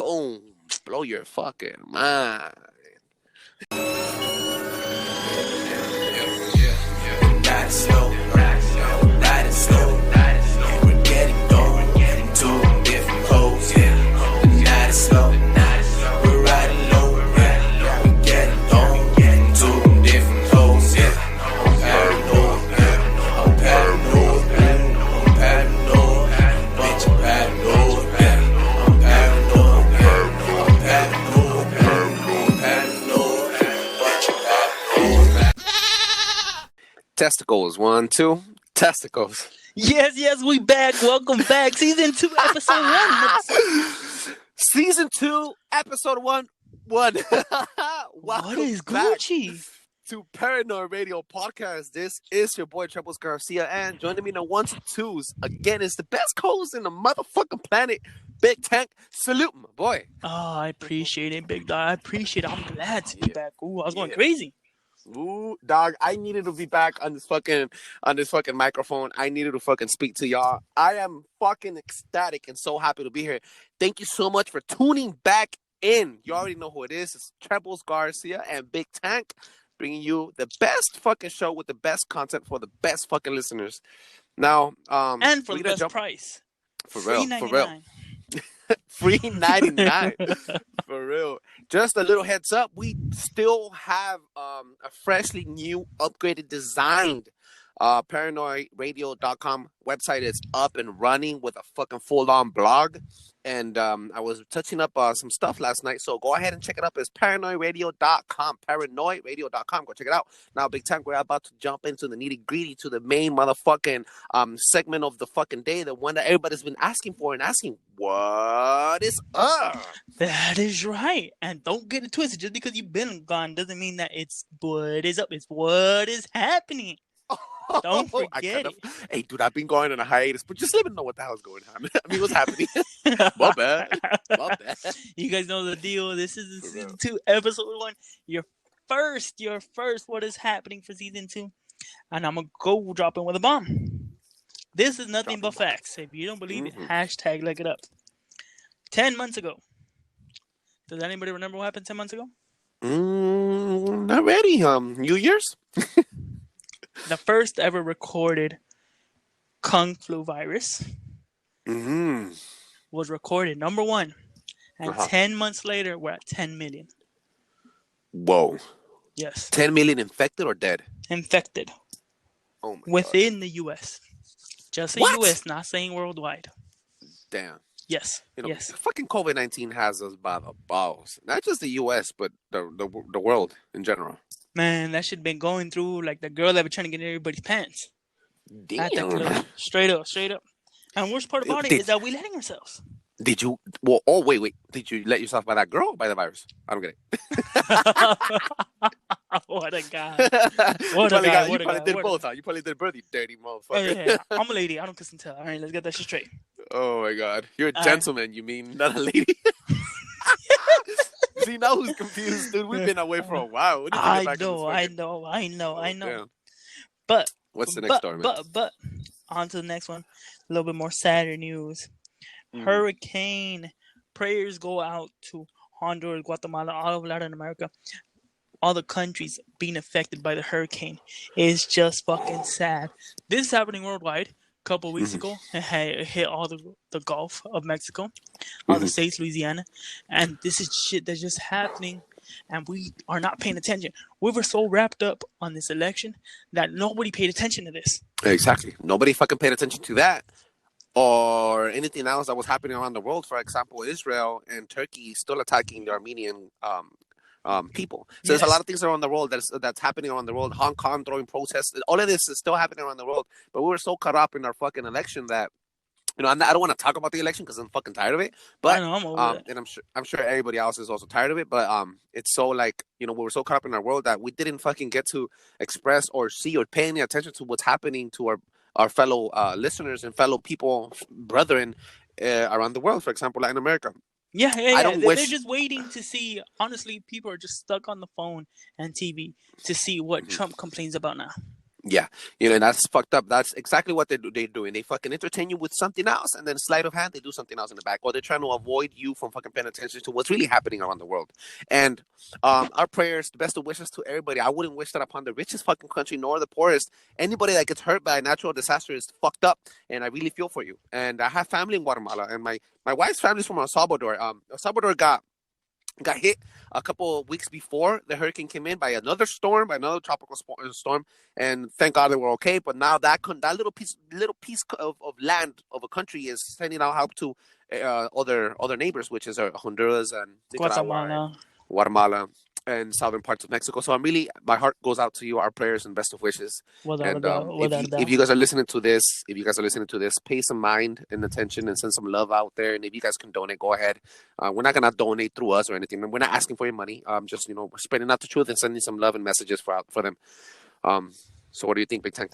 Boom. Blow your fucking mind. Ride slow, ride slow. We're getting going to different holes, yeah. Ride slow, we're riding low, yeah. We're getting going to different holes, yeah. I'm paranoid, I'm paranoid, I'm paranoid, bitch, I'm paranoid, yeah. I'm paranoid, I'm paranoid, I'm paranoid, bitch, I'm paranoid. Testicles. 1, 2. Testicles. Yes, we back. Welcome back. Season 2, episode 1. Season 2, episode 1. What Welcome is back Gucci? to Paranoid Radio Podcast. This is your boy Trebles Garcia, and joining me in the 1s and 2s again is the best co-host in the motherfucking planet, Big Tank. Salute, my boy. Oh, I appreciate it, big dog. I appreciate it. I'm glad to be back. Ooh, I was going Yeah. crazy. Ooh, dog, I needed to be back on this fucking microphone. I needed to fucking speak to y'all. I am fucking ecstatic and so happy to be here. Thank you so much for tuning back in. You already know who it is. It's Trebles, Garcia, and Big Tank bringing you the best fucking show with the best content for the best fucking listeners. Now, And for we're the gonna best price. for Free real, for real. $99. Free 99 for real. Just a little heads up, we still have a freshly new upgraded designed paranoidradio.com website is up and running with a fucking full-on blog, and I was touching up some stuff last night, so go ahead and check it up. It's paranoidradio.com, paranoidradio.com. Go check it out. Now, Big Time, we're about to jump into the nitty-gritty, to the main motherfucking segment of the fucking day, the one that everybody's been asking for and asking, what is up? That is right. And don't get it twisted. Just because you've been gone doesn't mean that it's what is up. It's what is happening. Don't forget it. Hey, dude, I've been going on a hiatus, but just let me know what the hell's going on. I mean, what's happening? My bad. You guys know the deal. This is season 2, episode 1. Your first what is happening for season 2. And I'm going to go drop in with a bomb. This is nothing but facts. If you don't believe it, hashtag look it up. 10 months ago. Does anybody remember what happened 10 months ago? Not ready. New Year's? The first ever recorded Kung Flu virus was recorded, number 1. And 10 months later, we're at 10 million. Whoa. Yes. 10 million infected or dead? Infected. Oh my Within God. the U.S. Just the What? U.S., not saying worldwide. Damn. Yes. You know, yes. fucking COVID-19 has us by the balls. Not just the U.S., but the world in general. Man, that shit been going through like the girl that been trying to get in everybody's pants. Damn. Straight up. And worst part about it is that we letting ourselves. Did you? Well, oh wait. Did you let yourself by that girl or by the virus? I don't get it. What a guy! You probably did both, huh? You probably did both, you dirty motherfucker. Yeah. I'm a lady. I don't kiss and tell. All right, let's get that shit straight. Oh my God, you're a gentleman. You mean not a lady? See, now who's confused, dude? We've been away for a while. I know. Damn. But what's the next story, man? But on to the next one. A little bit more sadder news. Hurricane. Prayers go out to Honduras, Guatemala, all of Latin America. All the countries being affected by the hurricane. It's just fucking sad. This is happening worldwide. A couple of weeks ago, it hit all the Gulf of Mexico, all the states, Louisiana, and this is shit that's just happening, and we are not paying attention. We were so wrapped up on this election that nobody paid attention to this. Exactly. Nobody fucking paid attention to that or anything else that was happening around the world. For example, Israel and Turkey still attacking the Armenian people. So there's a lot of things around the world that's happening around the world. Hong Kong throwing protests. All of this is still happening around the world. But we were so caught up in our fucking election that, you know, I don't want to talk about the election because I'm fucking tired of it. But I know, I'm over it. and I'm sure everybody else is also tired of it. But it's so like, you know, we were so caught up in our world that we didn't fucking get to express or see or pay any attention to what's happening to our fellow listeners and fellow people, brethren around the world. For example, Latin America. Yeah. They're just waiting to see. Honestly, people are just stuck on the phone and TV to see what Trump complains about now. Yeah, and that's fucked up. That's exactly what they're doing. They fucking entertain you with something else, and then sleight of hand, they do something else in the back, or they're trying to avoid you from fucking paying attention to what's really happening around the world. And our prayers, the best of wishes to everybody. I wouldn't wish that upon the richest fucking country nor the poorest. Anybody that gets hurt by a natural disaster is fucked up, and I really feel for you. And I have family in Guatemala, and my wife's family's from El Salvador. El Salvador got hit a couple of weeks before the hurricane came in by another storm, by another tropical storm, and thank God they were okay. But now that little piece of land of a country is sending out help to other neighbors, which is Honduras and Nicaragua and Guatemala and southern parts of Mexico. So my heart goes out to you, our prayers and best of wishes. And if you guys are listening to this, pay some mind and attention and send some love out there. And if you guys can donate, go ahead. We're not gonna donate through us or anything. We're not asking for your money. Just we're spreading out the truth and sending some love and messages for them. So what do you think, Big Tank?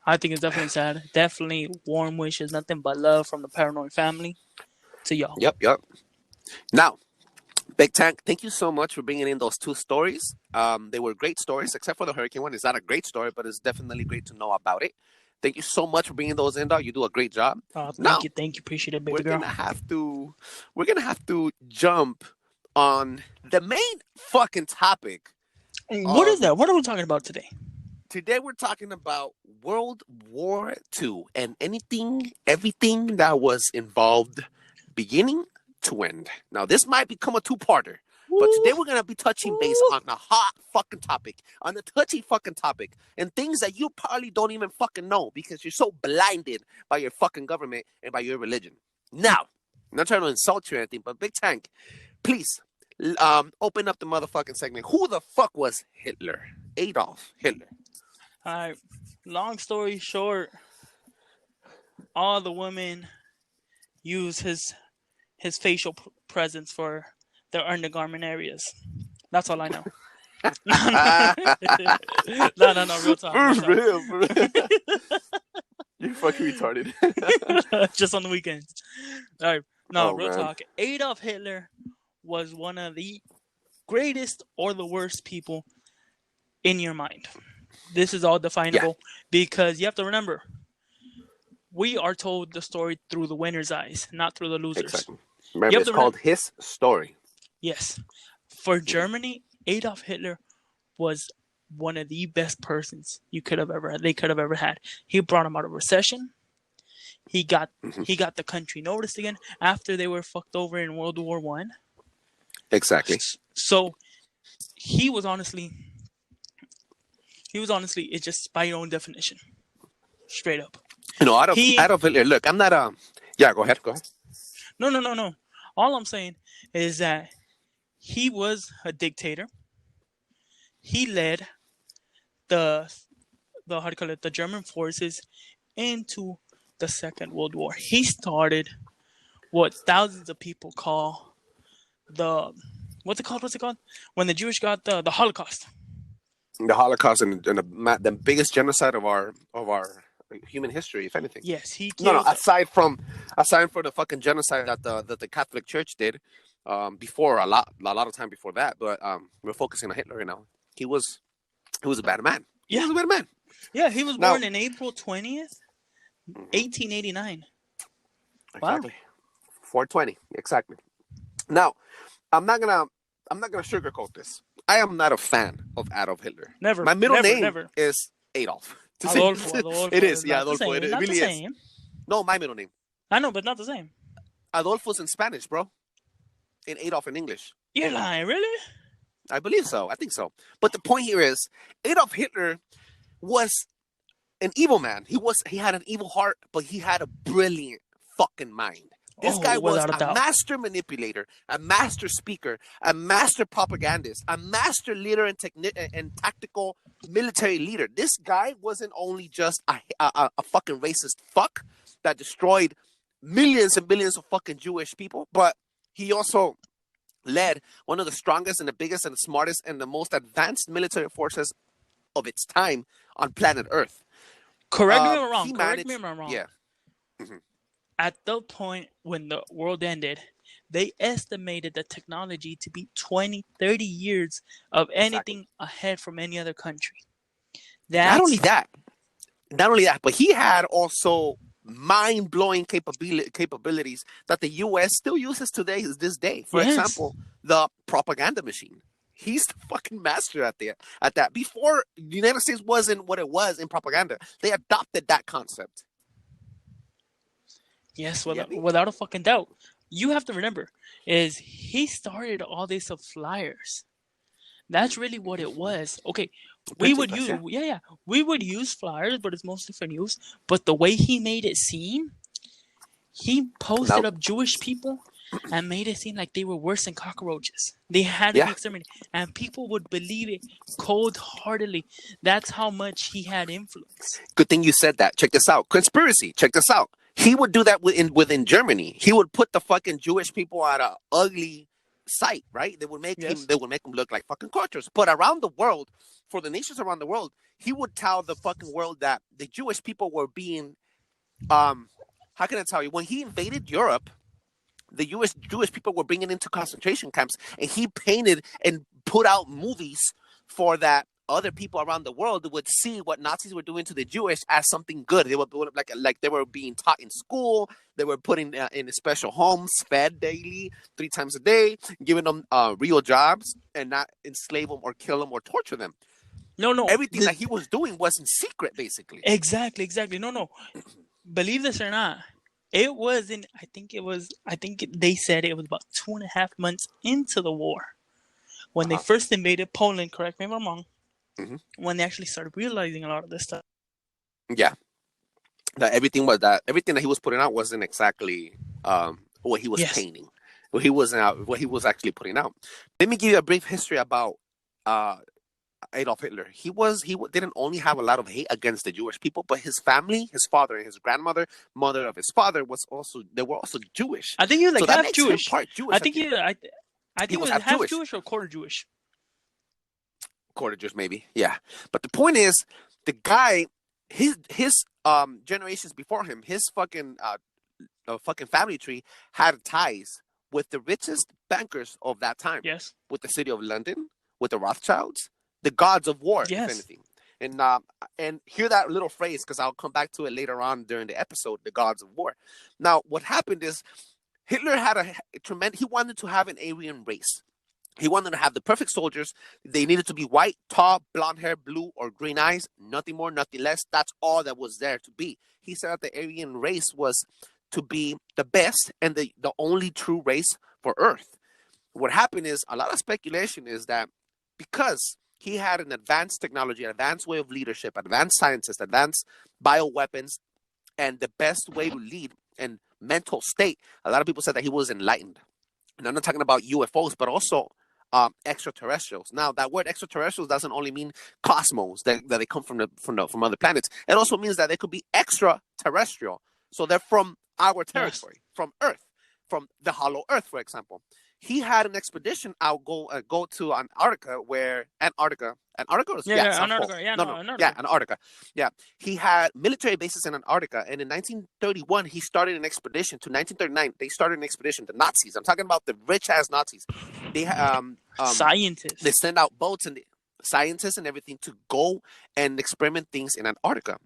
I think it's definitely sad. Definitely warm wishes, nothing but love from the Paranoid family to y'all. Yep. Now, Big Tank, thank you so much for bringing in those two stories. They were great stories, except for the hurricane one. It's not a great story, but it's definitely great to know about it. Thank you so much for bringing those in, dog. You do a great job. Thank you. Appreciate it, baby girl. We're gonna have to jump on the main fucking topic. What is that? What are we talking about today? Today we're talking about World War II and everything that was involved, beginning to end. Now, this might become a two-parter, but today we're going to be touching base on a hot fucking topic, on a touchy fucking topic, and things that you probably don't even fucking know because you're so blinded by your fucking government and by your religion. Now, I'm not trying to insult you or anything, but Big Tank, please, open up the motherfucking segment. Who the fuck was Hitler? Adolf Hitler. All right. Long story short, all the women use his facial presence for their undergarment areas. That's all I know. No, real talk. For real. You're fucking retarded. Just on the weekends. All right. No, real talk. Adolf Hitler was one of the greatest or the worst people in your mind. This is all definable because you have to remember, we are told the story through the winner's eyes, not through the loser's. Exactly. Remember, it's called his story. Yes. For Germany, Adolf Hitler was one of the best persons they could have ever had. He brought them out of recession. He got the country noticed again after they were fucked over in World War I. Exactly. So he was honestly, it's just by your own definition. Straight up. Adolf Hitler, look, I'm not yeah, go ahead. No. All I'm saying is that he was a dictator. He led the German forces into the Second World War. He started what thousands of people call what's it called? When the Jewish got the Holocaust. The Holocaust and the biggest genocide of our human history, if anything. Yes, he killed. No. Aside from the fucking genocide that the Catholic Church did, before a lot of time before that. But we're focusing on Hitler right now. He was a bad man. Yeah. He was a bad man. Yeah, he was born in April 20th, 1889. Exactly. Wow. 420. Exactly. Now, I'm not gonna sugarcoat this. I am not a fan of Adolf Hitler. Never. My middle name is Adolf. Adolfo. It is, yeah, Adolfo. It really is. No, my middle name. I know, but not the same. Adolfo's in Spanish, bro. And Adolf in English. You're lying, really? I believe so. I think so. But the point here is, Adolf Hitler was an evil man. He had an evil heart, but he had a brilliant fucking mind. This guy was a master manipulator, a master speaker, a master propagandist, a master leader and tactical military leader. This guy wasn't only just a fucking racist fuck that destroyed millions and millions of fucking Jewish people, but he also led one of the strongest and the biggest and the smartest and the most advanced military forces of its time on planet Earth. Correct me if I'm wrong. Yeah. Mm-hmm. At the point when the world ended, they estimated the technology to be 20, 30 years of anything ahead from any other country. Not only That's that, but he had also mind-blowing capabilities that the U.S. still uses today, this day. For yes, example, the propaganda machine. He's the fucking master at that. Before the United States wasn't what it was in propaganda, they adopted that concept. yes, You get me? without a fucking doubt. You have to remember, is he started all this of flyers. That's really what it was. Okay, we Printing would press, use yeah. we would use flyers, but it's mostly for news. But the way he made it seem, he posted Now, up Jewish people and made it seem like they were worse than cockroaches. They had to be yeah. exterminated, and people would believe it cold heartedly. That's how much he had influence. Good thing you said that. Check this out. Conspiracy. Check this out. He would do that within Germany. He would put the fucking Jewish people at a ugly sight, right? Yes. They would make him look like fucking cultures. But around the world, for the nations around the world, he would tell the fucking world that the Jewish people were being how can I tell you? When he invaded Europe, the Jewish people were bringing into concentration camps, and he painted and put out movies for that other people around the world would see what Nazis were doing to the Jewish as something good. They were like they were being taught in school. They were put in special homes, fed daily, 3 times a day, giving them real jobs, and not enslave them or kill them or torture them. No, no. Everything that he was doing was in secret, basically. Exactly. No, no. Believe this or not, it was in. I think they said it was about 2.5 months into the war when they first invaded Poland. Correct me if I'm wrong. Mhm. When they actually started realizing a lot of this stuff. Yeah, that everything that he was putting out wasn't exactly what he was Yes. painting. What he was actually putting out. Let me give you a brief history about Adolf Hitler. He didn't only have a lot of hate against the Jewish people, but his family, his father and his grandmother, mother of his father, they were also Jewish. I think he was like So that half makes him Jewish. part Jewish. I think he He was was half half Jewish. Jewish or quarter Jewish. Quarter Jewish, maybe. Yeah. But the point is, the guy, his generations before him, his fucking family tree had ties with the richest bankers of that time. Yes. With the city of London, with the Rothschilds, the gods of war, Yes. if anything. And hear that little phrase, because I'll come back to it later on during the episode, the gods of war. Now, what happened is Hitler had he wanted to have an Aryan race. He wanted to have the perfect soldiers. They needed to be white, tall, blonde hair, blue or green eyes. Nothing more, nothing less. That's all that was there to be. He said that the Aryan race was to be the best and the only true race for Earth. What happened is, a lot of speculation is that because he had an advanced technology, an advanced way of leadership, advanced scientists, advanced bioweapons, and the best way to lead and mental state, a lot of people said that he was enlightened. And I'm not talking about UFOs, but also extraterrestrials. Now, that word extraterrestrials doesn't only mean cosmos, that they come from other planets. It also means that they could be extraterrestrial. So they're from our territory, from Earth, from the hollow Earth, for example. He had an expedition go to Antarctica, Antarctica. Antarctica. Yeah, he had military bases in Antarctica, and in 1931 he started an expedition to 1939. They started an expedition. The Nazis. I'm talking about the rich ass Nazis. They scientists. They send out boats and scientists and everything to go and experiment things in Antarctica.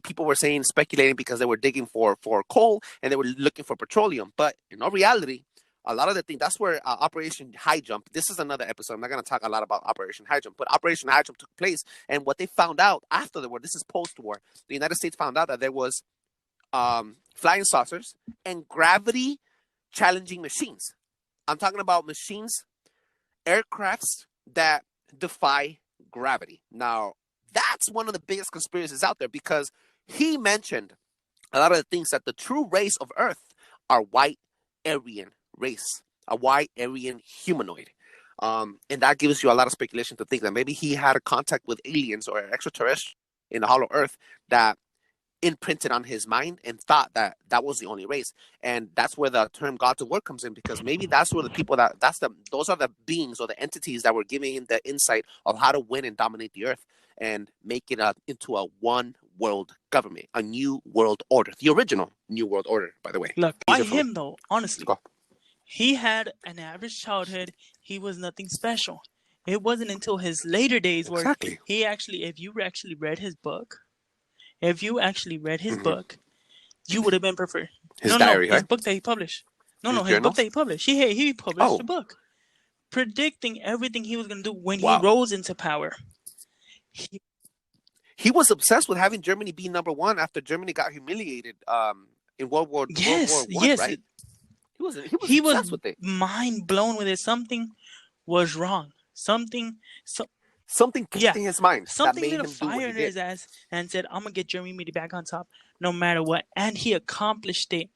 People were speculating because they were digging for coal and they were looking for petroleum, but in all reality, a lot of the things, that's where Operation High Jump, this is another episode. I'm not going to talk a lot about Operation High Jump, but Operation High Jump took place. And what they found out after the war, this is post-war, the United States found out that there was flying saucers and gravity challenging machines. I'm talking about machines, aircrafts that defy gravity. Now, that's one of the biggest conspiracies out there, because he mentioned a lot of the things that the true race of Earth are white Aryan race, a white Aryan humanoid. And that gives you a lot of speculation to think that maybe he had a contact with aliens or extraterrestrials in the hollow Earth that imprinted on his mind and thought that was the only race. And that's where the term gods of war comes in, because maybe that's where the people those are the beings or the entities that were giving him the insight of how to win and dominate the Earth and make it into a one world government, a new world order, the original new world order, by the way. Look, by him though, honestly, Go. he had an average childhood. He was nothing special. It wasn't until his later days where Exactly. he actually, if you actually read his book, you would have been preferred. His No, diary, his right? book that he published. His His book that journals. he published. He published a Oh, book predicting everything he was going to do when he wow. rose into power. He was obsessed with having Germany be number one after Germany got humiliated in World War One, right? He was obsessed with it. Mind blown with it. Something was wrong. Something clicked in his mind that something made lit a him do what fire he under his did. ass and said, "I'm gonna get Germany back on top, no matter what." And he accomplished it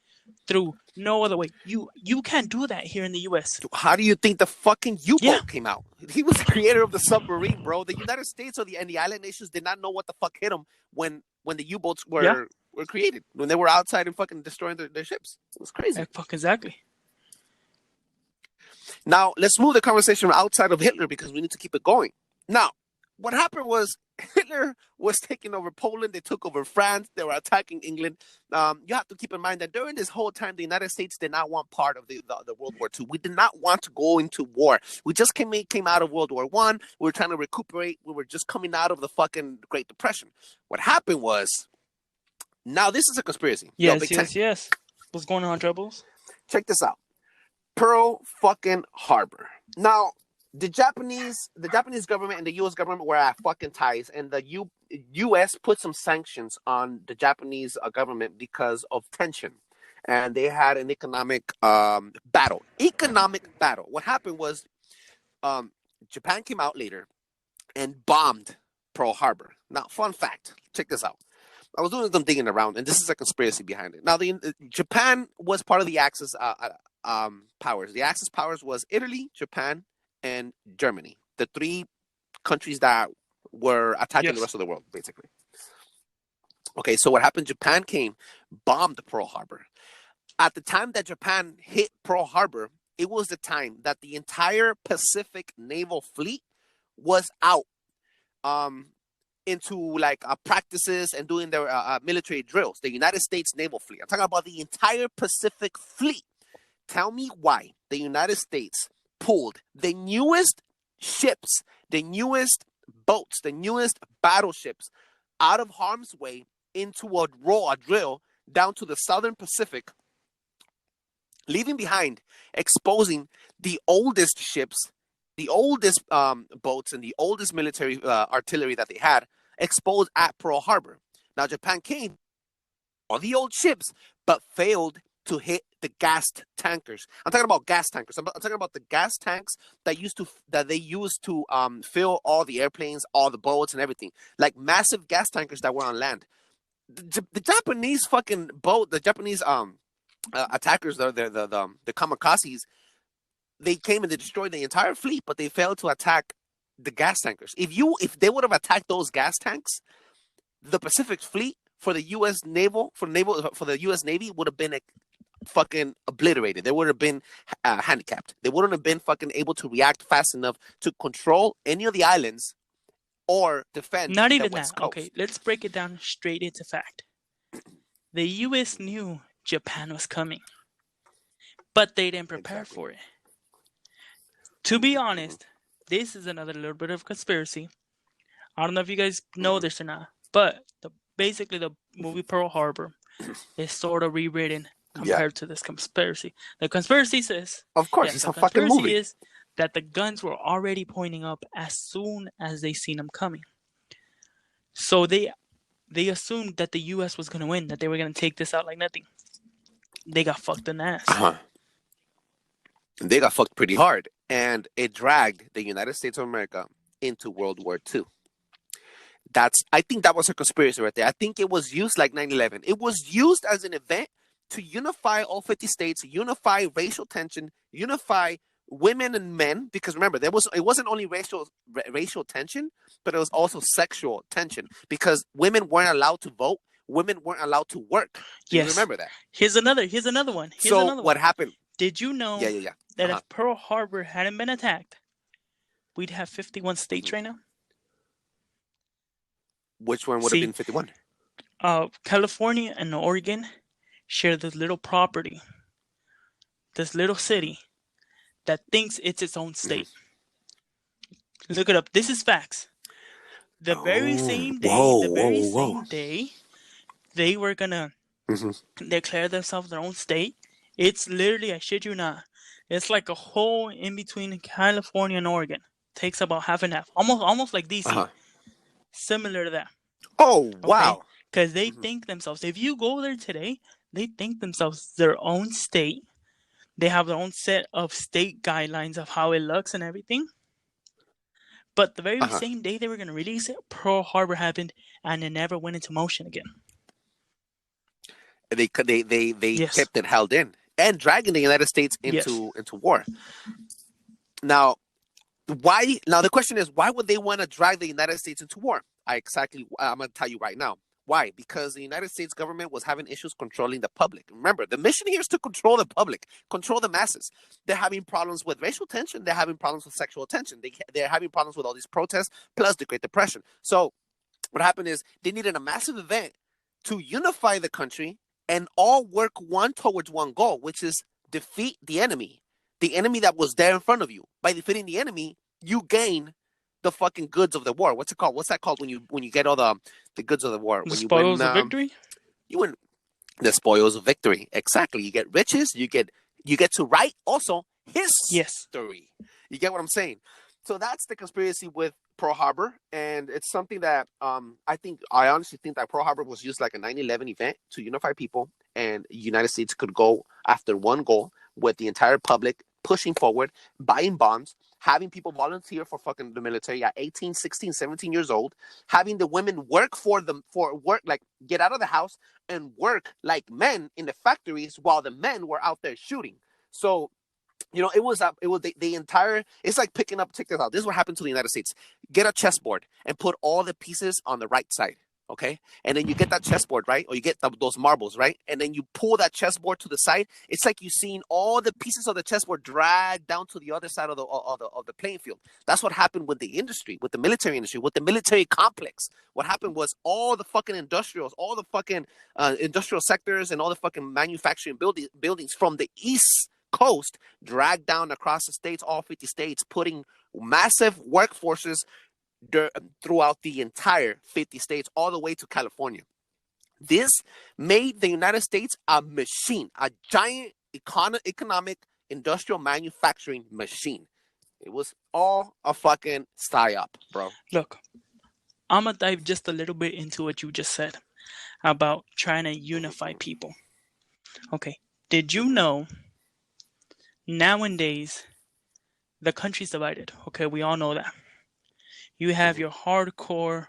through no other way. You can't do that here in the U.S. How do you think the fucking U-boat Yeah. came out? He was the creator of the submarine, bro. The United States and the island nations did not know what the fuck hit them when the U-boats were created, when they were outside and fucking destroying their ships. It was crazy. Exactly. Now, let's move the conversation outside of Hitler because we need to keep it going. Now, what happened was Hitler was taking over Poland. They took over France. They were attacking England. You have to keep in mind that during this whole time, the United States did not want part of the World War II. We did not want to go into war. We just came out of World War I. We were trying to recuperate. We were just coming out of the fucking Great Depression. What happened was, now this is a conspiracy. Yes. What's going on, Trebles? Check this out. Pearl fucking Harbor. Now, the Japanese government and the U.S. government were at fucking ties, and the U.S. put some sanctions on the Japanese government because of tension, and they had an economic battle. What happened was, Japan came out later and bombed Pearl Harbor. Now, fun fact. Check this out. I was doing some digging around, and this is a conspiracy behind it. Now, Japan was part of the Axis powers. The Axis powers was Italy, Japan, and Germany, the three countries that were attacking the rest of the world, basically. Okay, so what happened? Japan came, bombed Pearl Harbor. At the time that Japan hit Pearl Harbor, it was the time that the entire Pacific Naval Fleet was out into like practices and doing their military drills. The United States Naval Fleet. I'm talking about the entire Pacific Fleet. Tell me why the United States pulled the newest ships, the newest boats, the newest battleships out of harm's way into a drill down to the Southern Pacific, leaving behind, exposing the oldest ships, the oldest boats, and the oldest military artillery that they had, exposed at Pearl Harbor. Now, Japan came all the old ships, but failed to hit the gas tankers. I'm talking about gas tankers. I'm talking about the gas tanks that they used to fill all the airplanes, all the boats, and everything. Like massive gas tankers that were on land. The Japanese fucking boat, the Japanese attackers, the kamikazes, they came and they destroyed the entire fleet, but they failed to attack the gas tankers. If they would have attacked those gas tanks, the Pacific Fleet for the U.S. for the U.S. Navy would have been fucking obliterated. They would have been handicapped. They wouldn't have been fucking able to react fast enough to control any of the islands or defend. Not even the West that. Coast. Okay, let's break it down straight into fact. The U.S. knew Japan was coming, but they didn't prepare for it. To be honest, this is another little bit of conspiracy. I don't know if you guys know this or not, but basically the movie Pearl Harbor is sort of rewritten compared to this conspiracy. The conspiracy says, of course, it's a fucking movie. Is that the guns were already pointing up as soon as they seen them coming. So they assumed that the U.S. was going to win, that they were going to take this out like nothing. They got fucked in the ass. They got fucked pretty hard, and it dragged the United States of America into World War II. I think that was a conspiracy right there. I think it was used like 9/11. It was used as an event to unify all 50 states, unify racial tension, unify women and men. Because remember, it wasn't only racial tension, but it was also sexual tension. Because women weren't allowed to vote, women weren't allowed to work. Do you remember that? Here's another one. What happened? Did you know that if Pearl Harbor hadn't been attacked, we'd have 51 states right now? Which one would have been 51? California and Oregon share this little property, this little city that thinks it's its own state. Look it up. This is facts. The very Oh, same day, whoa, the whoa, very whoa. same day, they were gonna Hmm. declare themselves their own state. It's literally, I shit you not, it's like a whole in between California and Oregon. Takes about half and half, almost like DC, Uh-huh. similar to that. Oh, Okay, wow. because they Hmm. think themselves. If you go there today, they think themselves their own state. They have their own set of state guidelines of how it looks and everything. But the very Uh-huh. same day they were going to release it, Pearl Harbor happened, and it never went into motion again. They Yes, kept it held in and dragging the United States yes. into war. Now, why? Now the question is, why would they want to drag the United States into war? I'm going to tell you right now. Why? Because the United States government was having issues controlling the public. Remember, the mission here is to control the public, control the masses. They're having problems with racial tension. They're having problems with sexual tension. They're having problems with all these protests, plus the Great Depression. So what happened is they needed a massive event to unify the country and all work one towards one goal, which is defeat the enemy that was there in front of you. By defeating the enemy, you gain the fucking goods of the war. What's it called? What's that called when you get all the goods of the war? The When spoils of victory? you win the spoils of victory. Exactly. You get riches. You get to write also Yes. history. You get what I'm saying? So that's the conspiracy with Pearl Harbor, and it's something that I honestly think that Pearl Harbor was used like a 9/11 event to unify people, and the United States could go after one goal with the entire public pushing forward, buying bonds, having people volunteer for fucking the military at 18, 16, 17 years old, having the women work for work, like get out of the house and work like men in the factories while the men were out there shooting. So it was the entire. It's like picking up. Check this out. This is what happened to the United States. Get a chessboard and put all the pieces on the right side. Okay, and then you get that chessboard right, or you get those marbles right, and then you pull that chessboard to the side. It's like you've seen all the pieces of the chessboard drag down to the other side of the playing field. That's what happened with the industry, with the military industry, with the military complex. What happened was all the fucking industrials, all the fucking industrial sectors, and all the fucking manufacturing buildings from the east coast dragged down across the states, all 50 states, putting massive workforces throughout the entire 50 states, all the way to California. This made the United States a machine, a giant economic, industrial manufacturing machine. It was all a fucking psyop, bro. Look, I'm going to dive just a little bit into what you just said about trying to unify people. Okay, did you know nowadays the country's divided? Okay, we all know that. You have your hardcore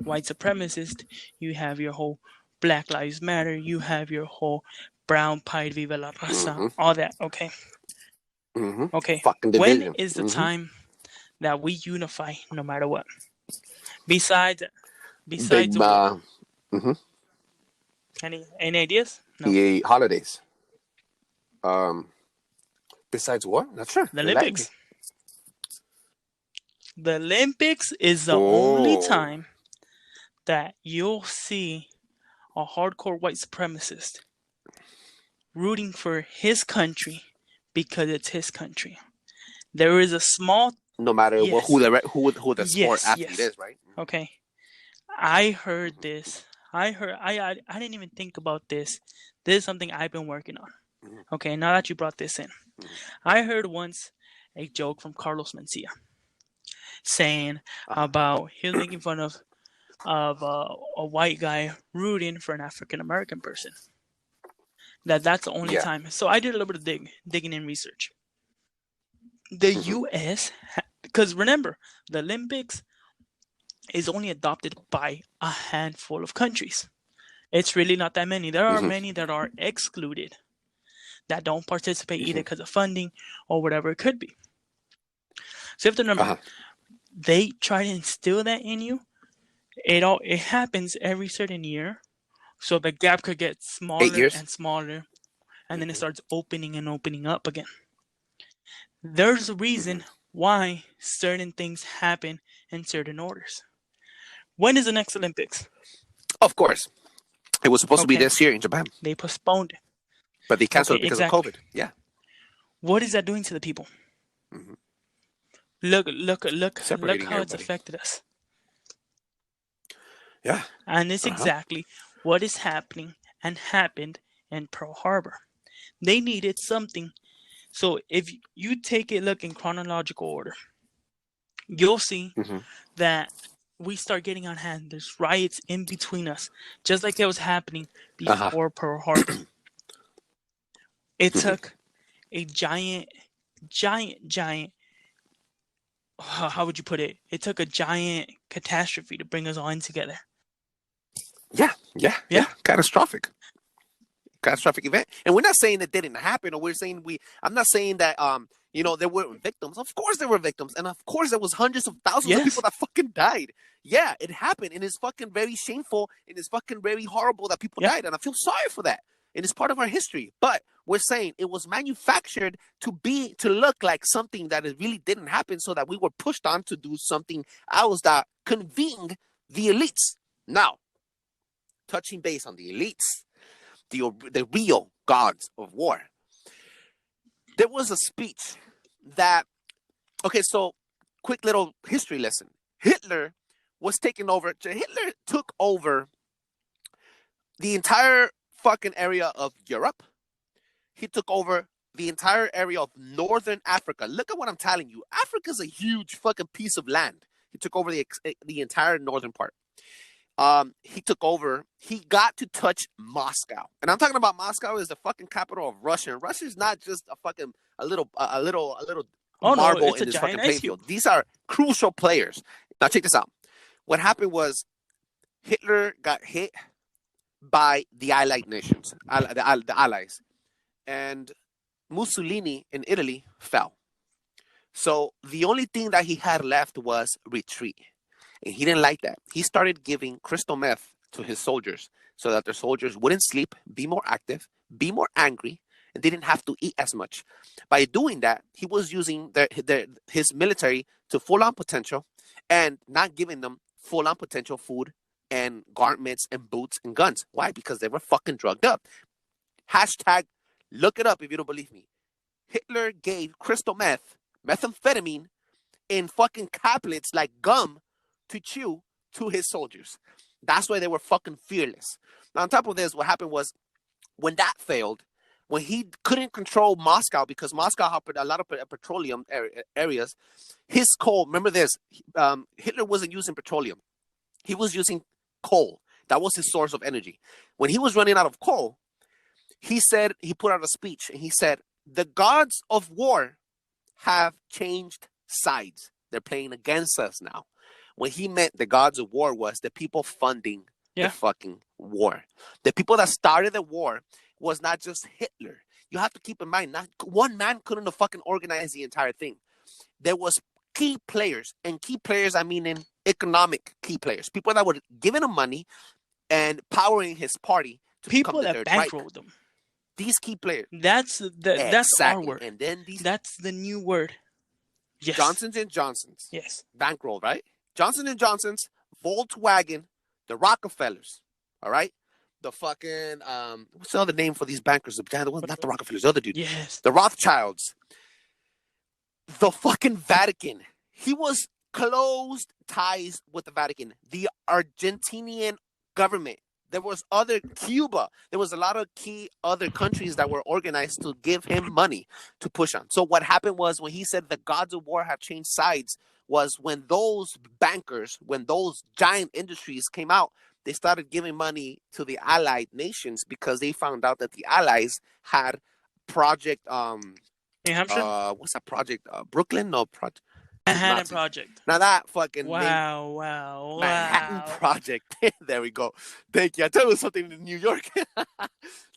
white supremacist, you have your whole Black Lives Matter, you have your whole brown pride, viva la raza, all that. Okay. Okay. Fucking When division. is the time that we unify no matter what? Besides Big the war. mhm. Any ideas? No. The holidays. Besides what? Not sure. The Olympics. The Olympics is the only time that you'll see a hardcore white supremacist rooting for his country because it's his country. There is a small, no matter who the sport athlete is, right? Okay. I heard this. I didn't even think about this. This is something I've been working on. Okay, now that you brought this in. I heard once a joke from Carlos Mencia saying about he was making fun of a white guy rooting for an African American person. That's the only time. So I did a little bit of digging in research. The U.S. because remember, the Olympics is only adopted by a handful of countries. It's really not that many. There are many that are excluded, that don't participate either because of funding or whatever it could be. So you have to remember, they try to instill that in you. It happens every certain year, so the gap could get smaller and smaller, and then it starts opening and opening up again. There's a reason why certain things happen in certain orders. When is the next Olympics? Of course. It was supposed to be this year in Japan. They postponed it. But they canceled it because of COVID. Yeah. What is that doing to the people? Look separating how it's everybody. affected us. Yeah. And it's Uh-huh. exactly what is happening and happened in Pearl Harbor. They needed something. So if you take a look in chronological order, you'll see Mm-hmm. that we start getting on hand. There's riots in between us, just like it was happening Uh-huh. before Pearl Harbor. It Mm-hmm. took a giant, how would you put it? It took a giant catastrophe to bring us all in together. Yeah. Yeah. Yeah? Yeah. Catastrophic event. And we're not saying it didn't happen, or we're saying I'm not saying that there weren't victims. Of course there were victims, and of course there was hundreds of thousands of people Yes. that fucking died. Yeah, it happened, and it's fucking very shameful, and it's fucking very horrible that people Yeah. died, and I feel sorry for that. And it's part of our history. But we're saying it was manufactured to look like something that it really didn't happen, so that we were pushed on to do something else that convened the elites. Now, touching base on the elites, the real gods of war. There was a speech that, okay, so quick little history lesson. Hitler took over the entire fucking area of Europe. He took over the entire area of Northern Africa. Look at what I'm telling you. Africa's a huge fucking piece of land. He took over the entire northern part. He took over. He got to touch Moscow, and I'm talking about Moscow is the fucking capital of Russia. And Russia is not just a little Oh no, marble it's in a this giant fucking ice playing cube. field. These are crucial players. Now check this out. What happened was Hitler got hit by the Allied nations, the Allies, and Mussolini in Italy fell. So the only thing that he had left was retreat. And he didn't like that. He started giving crystal meth to his soldiers so that their soldiers wouldn't sleep, be more active, be more angry, and didn't have to eat as much. By doing that, he was using his military to full on potential and not giving them full on potential food and garments and boots and guns. Why? Because they were fucking drugged up. Hashtag, look it up if you don't believe me. Hitler gave crystal meth, methamphetamine, in fucking caplets like gum to chew to his soldiers. That's why they were fucking fearless. Now, on top of this, what happened was when that failed, when he couldn't control Moscow because Moscow had a lot of petroleum areas, his coal, remember this, Hitler wasn't using petroleum. He was using coal. That was his source of energy. When he was running out of coal, he put out a speech and he said, the gods of war have changed sides. They're playing against us now. What he meant the gods of war was the people funding the fucking war. The people that started the war was not just Hitler. You have to keep in mind, not one man couldn't have fucking organized the entire thing. There was key players, and key players I mean in economic key players, people that were giving him money and powering his party to People become the that Third Reich. bankrolled them. These key players. That's our word. And then that's the new word. Yes. Johnson's and Johnson's. Yes. Bankroll, right? Johnson and Johnson's, Volkswagen, the Rockefellers. All right? The fucking what's the other name for these bankers? Not the Rockefellers, the other dude. Yes. The Rothschilds. The fucking Vatican. He was closed ties with the Vatican. The Argentinian government. There was Cuba. There was a lot of key other countries that were organized to give him money to push on. So what happened was when he said the gods of war have changed sides was when those bankers, when those giant industries came out, they started giving money to the Allied nations because they found out that the Allies had Project New Hampshire? what's that project? Brooklyn? No, Manhattan Project. Now that fucking Wow. Manhattan Project. There we go. Thank you. I tell you something in New York.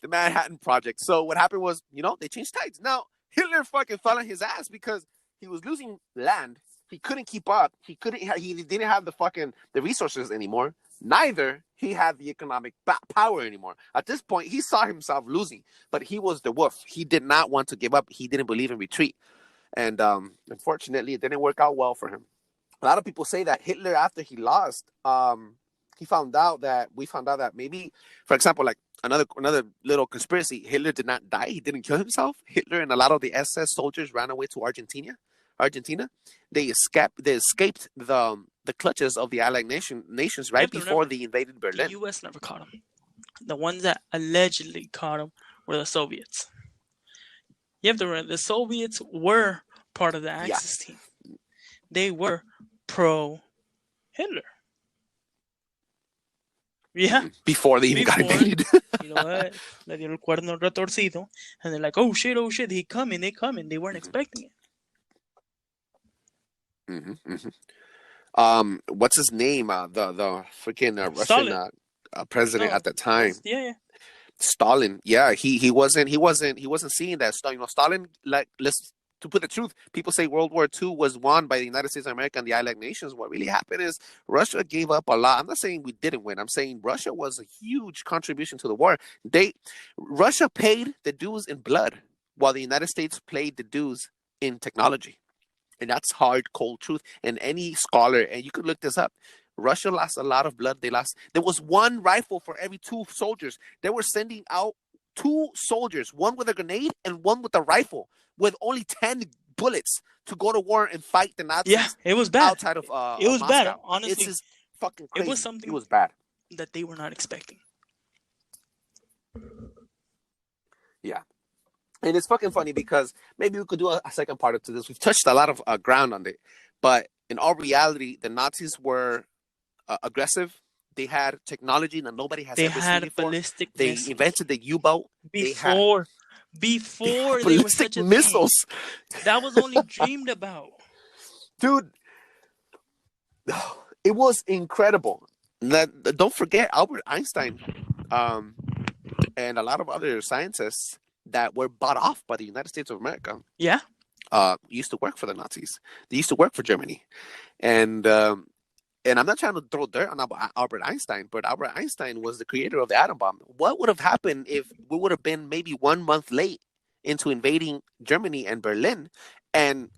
The Manhattan Project. So what happened was, they changed sides. Now Hitler fucking fell on his ass because he was losing land. He couldn't keep up. He didn't have the resources anymore. Neither he had the economic power anymore. At this point, he saw himself losing, but he was the wolf. He did not want to give up. He didn't believe in retreat. And unfortunately, it didn't work out well for him. A lot of people say that Hitler, after he lost, we found out that maybe, for example, like another little conspiracy, Hitler did not die. He didn't kill himself. Hitler and a lot of the SS soldiers ran away to Argentina. Argentina, they escaped the clutches of the Allied nations You right have to before remember, they invaded the Berlin. U.S. never caught them. The ones that allegedly caught them were the Soviets. You have to remember, the Soviets were part of the Yeah. Axis team. They were pro-Hitler. Yeah. Before they even got Before, invaded. you know what? Le dieron el cuerno retorcido. And they're like, oh shit, they coming. They weren't expecting it. What's his name? The freaking Russian Stalin. president No, at the time. yeah. Stalin. Yeah, he wasn't seeing that. Stalin, like, let's to put the truth, people say World War II was won by the United States of America and the Allied nations. What really happened is Russia gave up a lot. I'm not saying we didn't win. I'm saying Russia was a huge contribution to the war. Russia paid the dues in blood, while the United States paid the dues in technology. And that's hard, cold truth. And any scholar, and you could look this up, Russia lost a lot of blood. There was one rifle for every 2 soldiers. They were sending out 2 soldiers, one with a grenade and one with a rifle, with only 10 bullets to go to war and fight the Nazis. Yeah, it was bad. Outside of it was Moscow. bad, honestly. It's just fucking crazy. It was something. It was bad that they were not expecting. Yeah. And it's fucking funny because maybe we could do a second part to this. We've touched a lot of ground on it, but in all reality, the Nazis were aggressive. They had technology that nobody has ever seen before. Ballistic they missiles. invented the U-boat. Before they were such a missiles. Thing. That was only dreamed about. Dude, it was incredible. Don't forget Albert Einstein and a lot of other scientists that were bought off by the United States of America. Yeah. Used to work for the Nazis. They used to work for Germany. And I'm not trying to throw dirt on Albert Einstein, but Albert Einstein was the creator of the atom bomb. What would have happened if we would have been maybe 1 month late into invading Germany and Berlin, and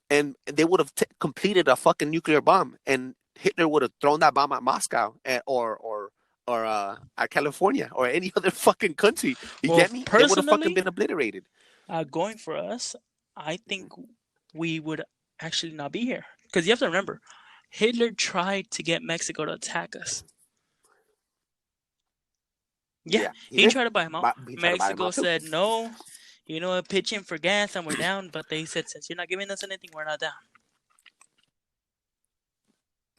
they would have completed a fucking nuclear bomb, and Hitler would have thrown that bomb at Moscow or at California or any other fucking country? You get me? They would have fucking been obliterated. Going for us, I think we would actually not be here. Because you have to remember, Hitler tried to get Mexico to attack us. Yeah, he tried to buy him out. Mexico said no. You know, pitch in for gas and we're down. But they said, since you're not giving us anything, we're not down.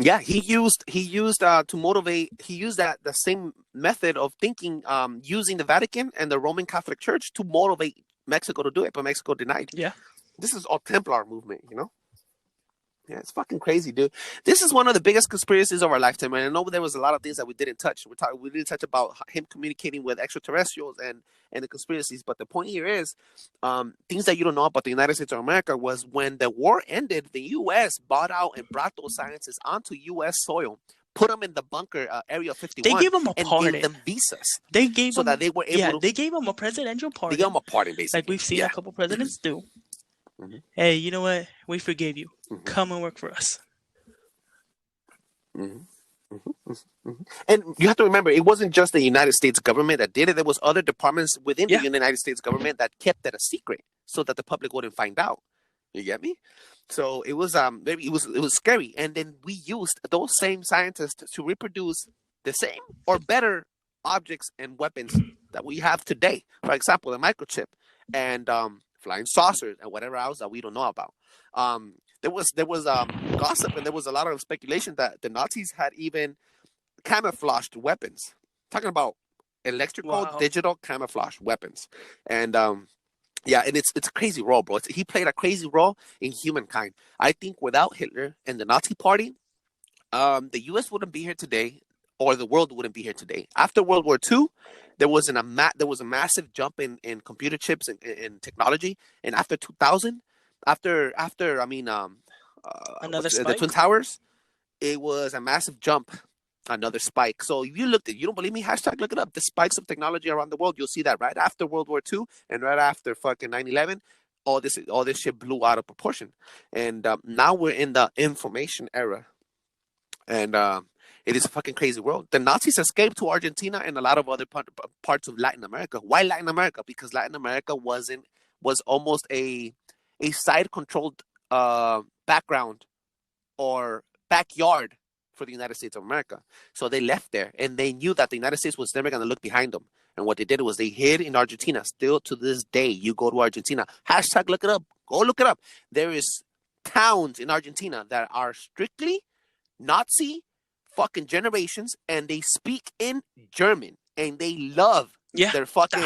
Yeah, he used to motivate. He used the same method of thinking, using the Vatican and the Roman Catholic Church to motivate Mexico to do it, but Mexico denied. Yeah, this is all Templar movement, you know. Yeah, it's fucking crazy, dude. This is one of the biggest conspiracies of our lifetime, and I know there was a lot of things that we didn't touch. We didn't touch about him communicating with extraterrestrials and the conspiracies, but the point here is, things that you don't know about the United States of America was when the war ended, the U.S. bought out and brought those scientists onto U.S. soil, put them in the bunker, Area 51. They gave them a pardon. Gave them visas. They gave so them, that they were able. Yeah, they gave them a presidential pardon. They gave them a pardon, basically, like we've seen a couple presidents do. Mm-hmm. Hey, you know what? We forgave you. Mm-hmm. Come and work for us. Mm-hmm. Mm-hmm. Mm-hmm. And you have to remember, it wasn't just the United States government that did it. There was other departments within the United States government that kept that a secret so that the public wouldn't find out. You get me? So it was it was scary. And then we used those same scientists to reproduce the same or better objects and weapons that we have today. For example, the microchip and flying saucers and whatever else that we don't know about. There was gossip, and there was a lot of speculation that the Nazis had even camouflaged weapons. Talking about electrical, digital camouflage weapons, and and it's a crazy role, bro. He played a crazy role in humankind. I think without Hitler and the Nazi Party, the U.S. wouldn't be here today, or the world wouldn't be here today. After World War II, there was a massive jump in computer chips and in technology, and after 2000. After the Twin Towers, it was a massive jump, another spike. So if you don't believe me, hashtag look it up. The spikes of technology around the world, you'll see that right after World War II and right after fucking 9/11, all this shit blew out of proportion. And now we're in the information era, and it is a fucking crazy world. The Nazis escaped to Argentina and a lot of other parts of Latin America. Why Latin America? Because Latin America was almost a side-controlled background or backyard for the United States of America. So they left there, and they knew that the United States was never going to look behind them. And what they did was they hid in Argentina. Still to this day, you go to Argentina, hashtag look it up. Go look it up. There is towns in Argentina that are strictly Nazi fucking generations, and they speak in German, and they love their fucking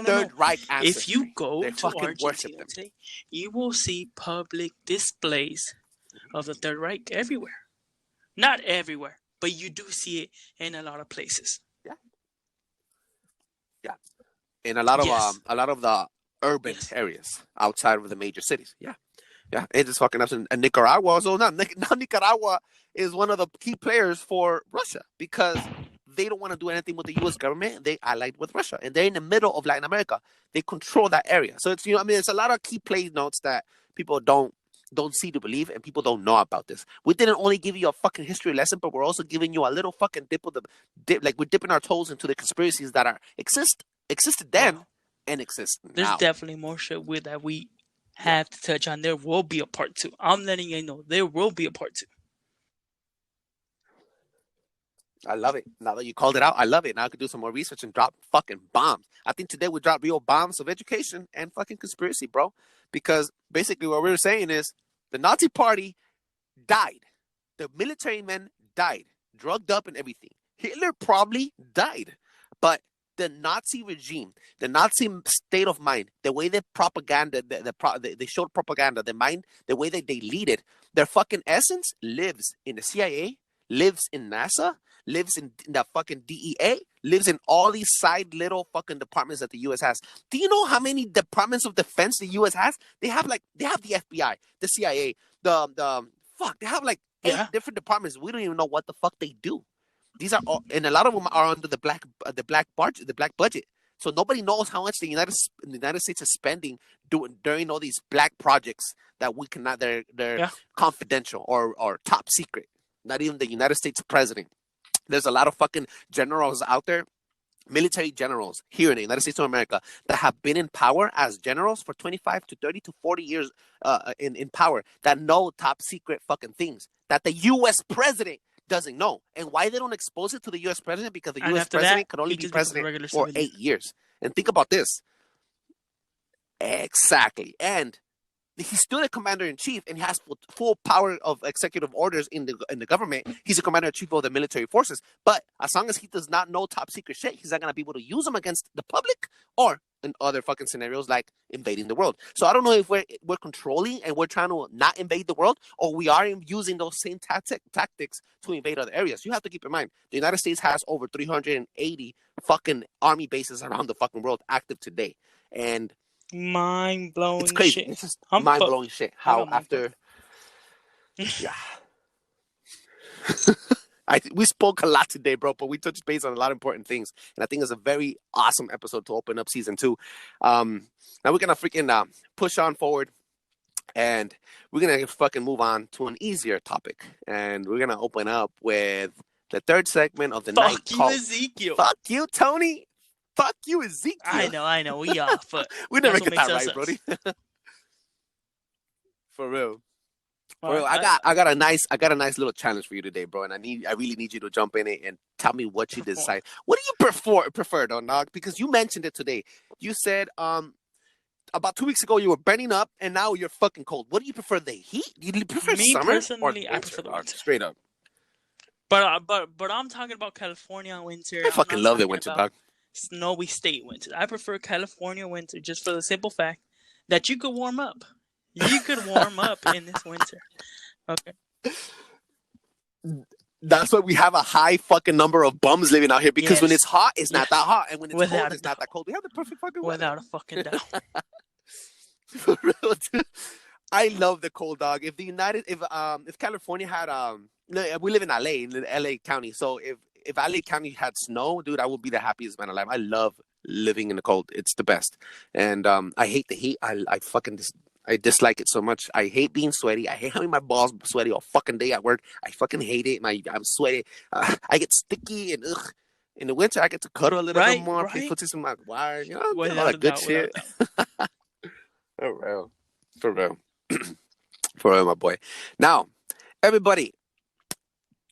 Third Reich ancestry. If you go they to fucking Argentina today, you will see public displays of the Third Reich everywhere. Not everywhere, but you do see it in a lot of places. Yeah, in a lot of the urban areas outside of the major cities. Yeah, it's just fucking up. And Nicaragua, so now Nicaragua is one of the key players for Russia because they don't want to do anything with the U.S. government. They allied with Russia, and they're in the middle of Latin America. They control that area, so it's it's a lot of key play notes that people don't see to believe, and people don't know about this. We didn't only give you a fucking history lesson, but we're also giving you a little fucking like we're dipping our toes into the conspiracies that existed then and exist now. There's definitely more shit that we have to touch on. There will be a part 2. I'm letting you know there will be a part 2. I love it. Now that you called it out, I love it. Now I could do some more research and drop fucking bombs. I think today we dropped real bombs of education and fucking conspiracy, bro. Because basically what we were saying is the Nazi party died. The military men died, drugged up and everything. Hitler probably died. But the Nazi regime, the Nazi state of mind, the way they propaganda, they showed propaganda, the mind, the way that they lead it, their fucking essence lives in the CIA, lives in NASA, lives in the fucking DEA, lives in all these side little fucking departments that the U.S. has. Do you know how many departments of defense the U.S. has? They have the FBI, the CIA, they have like 8 different departments. We don't even know what the fuck they do. These are all, and a lot of them are under the black budget. So nobody knows how much the United States is spending during all these black projects that we cannot. They're confidential or top secret. Not even the United States president. There's a lot of fucking generals out there, military generals here in the United States of America that have been in power as generals for 25 to 30 to 40 years in power that know top secret fucking things that the U.S. president doesn't know. And why they don't expose it to the U.S. president? Because the U.S. president could only be president for 8 years. And think about this. Exactly. And he's still a commander-in-chief, and he has full power of executive orders in the government. He's a commander-in-chief of the military forces. But as long as he does not know top secret shit, he's not going to be able to use them against the public or in other fucking scenarios like invading the world. So I don't know if we're controlling and we're trying to not invade the world, or we are using those same tactics to invade other areas. You have to keep in mind, the United States has over 380 fucking army bases around the fucking world active today. And mind-blowing it's crazy. shit. It's just mind-blowing shit. How after... Yeah. We spoke a lot today, bro, but we touched base on a lot of important things. And I think it's a very awesome episode to open up season 2. Now we're going to freaking push on forward. And we're going to fucking move on to an easier topic. And we're going to open up with the third segment of the night. Fuck you, Ezekiel. Fuck you, Tony. Fuck you, Ezekiel. I know. We off, but we never get that right, Brody. For real. For real. I got a nice little challenge for you today, bro. And I really need you to jump in it and tell me what you decide. What do you prefer, dog? Because you mentioned it today. You said about 2 weeks ago you were burning up, and now you're fucking cold. What do you prefer, the heat? Do you prefer summer or winter? I prefer the winter. Straight up. But I'm talking about California winter. I fucking love the winter, dog. Snowy state winter. I prefer California winter just for the simple fact that you could warm up. You could warm up in this winter. Okay. That's why we have a high fucking number of bums living out here, because when it's hot, it's not that hot, and when it's cold, it's not that cold. We have the perfect fucking weather. Without a fucking doubt. For real, dude. I love the cold, dog. If California had we live in LA County, so if LA County had snow, dude, I would be the happiest man alive. I love living in the cold. It's the best. And I hate the heat. I dislike it so much. I hate being sweaty. I hate having my balls sweaty all fucking day at work. I fucking hate it. I'm sweaty. I get sticky and ugh. In the winter, I get to cuddle a little bit more. Play footsies with my wire. You know, all that good shit. For real. For real, my boy. Now, everybody,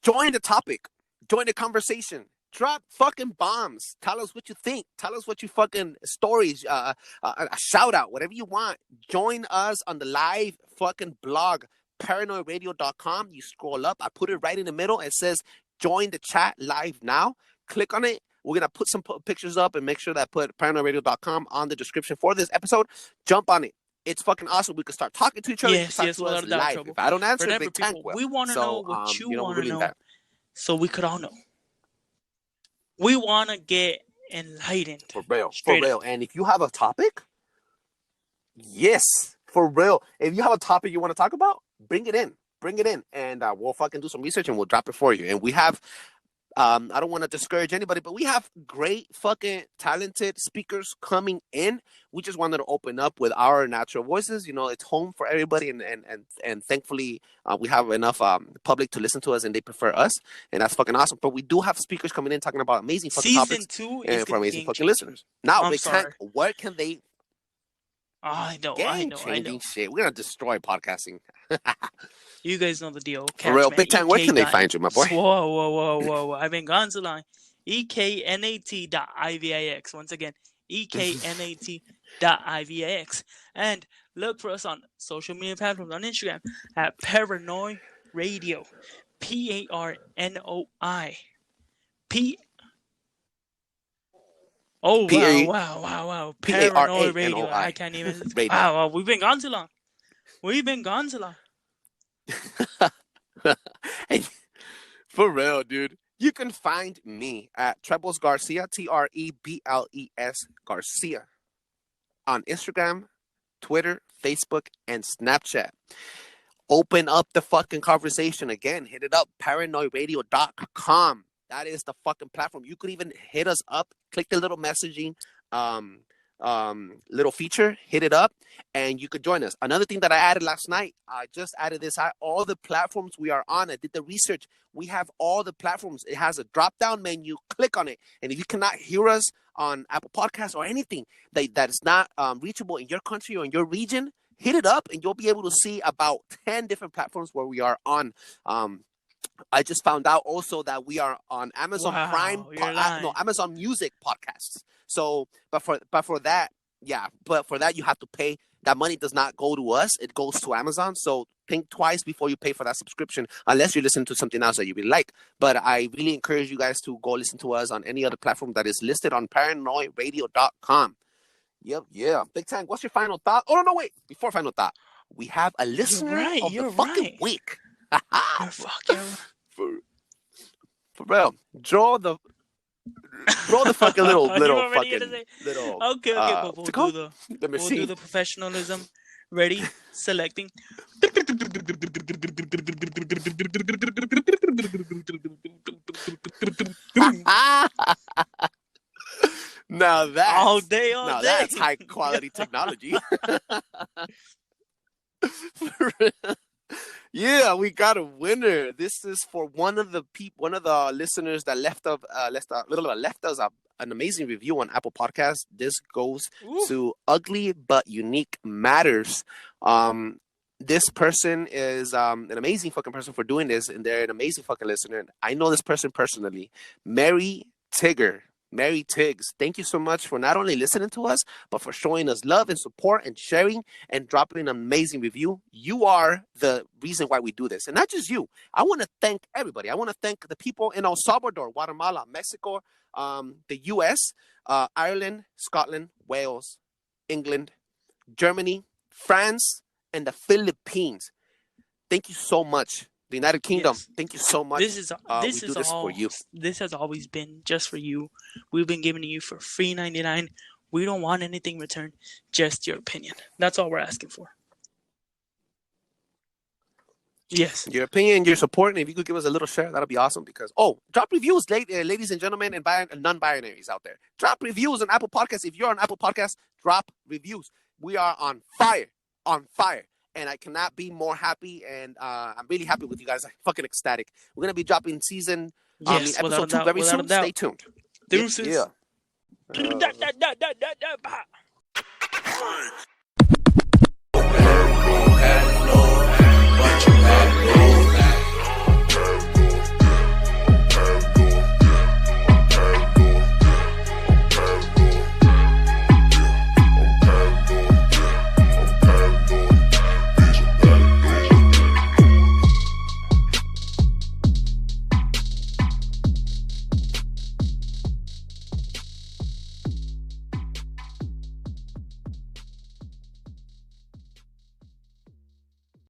join the topic. Join the conversation. Drop fucking bombs. Tell us what you think. Tell us what you fucking stories, a shout out, whatever you want. Join us on the live fucking blog, paranoidradio.com. You scroll up. I put it right in the middle. It says join the chat live now. Click on it. We're going to put some pictures up and make sure that I put paranoidradio.com on the description for this episode. Jump on it. It's fucking awesome. We can start talking to each other. Yes, yes, without a doubt, Trouble. If I don't answer, Remember, Big Tank people, will. we want to know what you want to really know, so we could all know. We want to get enlightened. For real. Straight For real. up. And if you have a topic, yes, for real. If you have a topic you want to talk about, bring it in. Bring it in. And we'll fucking do some research and we'll drop it for you. And we have, I don't want to discourage anybody, but we have great fucking talented speakers coming in. We just wanted to open up with our natural voices. You know, it's home for everybody. And thankfully, we have enough public to listen to us and they prefer us. And that's fucking awesome. But we do have speakers coming in talking about amazing fucking Season topics. 2 and is for amazing fucking changing. listeners. Now, I'm Big sorry. Tank, where can they I know. changing shit? We're gonna destroy podcasting. You guys know the deal. For real, Catch me Big Tank, where can they EK. find you, my boy? Whoa. I've been gone so long. EKNAT.IVIX. Once again, EKNAT.IVIX. And look for us on social media platforms on Instagram at Paranoid Radio. PARNOI. Oh, wow. Paranoid Radio. I can't even. Radio. Wow, we've been gone too long. Hey, for real, dude. You can find me at Trebles Garcia, Trebles Garcia, on Instagram, Twitter, Facebook, and Snapchat. Open up the fucking conversation again. Hit it up, paranoidradio.com. That is the fucking platform. You could even hit us up, click the little messaging little feature, hit it up, and you could join us. Another thing that I added last night, I just added this, all the platforms we are on. I did the research. We have all the platforms. It has a drop-down menu. Click on it. And if you cannot hear us on Apple Podcasts or anything that is not reachable in your country or in your region, hit it up, and you'll be able to see about 10 different platforms where we are on. I just found out also that we are on Amazon Prime, Amazon Music podcasts. So, but for that you have to pay. That money does not go to us; it goes to Amazon. So think twice before you pay for that subscription, unless you listen to something else that you really like. But I really encourage you guys to go listen to us on any other platform that is listed on paranoidradio.com. Yep, yeah. Big Tank, what's your final thought? Oh no, wait! Before final thought, we have a listener of the fucking week. You're fucking for real. Draw the fucking little okay, but we'll do the professionalism. Ready? Selecting. Now that's all day. That's high quality technology. Yeah, we got a winner. This is for one of the listeners that left us an amazing review on Apple Podcasts. This goes to Ugly But Unique Matters. This person is an amazing fucking person for doing this, and they're an amazing fucking listener. I know this person personally, Mary Tiggs. Thank you so much for not only listening to us, but for showing us love and support and sharing and dropping an amazing review. You are the reason why we do this. And not just you. I want to thank everybody. I want to thank the people in El Salvador, Guatemala, Mexico, the U.S., Ireland, Scotland, Wales, England, Germany, France, and the Philippines. Thank you so much. The United Kingdom, Thank you so much. This for you. This has always been just for you. We've been giving it you for free 99. We don't want anything in return, just your opinion. That's all we're asking for. Yes. Your opinion, your support, and if you could give us a little share, that'll be awesome. Because drop reviews, ladies and gentlemen, and non-binaries out there. Drop reviews on Apple Podcasts. If you're on Apple Podcasts, drop reviews. We are on fire. And I cannot be more happy, and I'm really happy with you guys. I'm fucking ecstatic. We're going to be dropping episode 2 very soon. Stay tuned. Deuces. Yeah.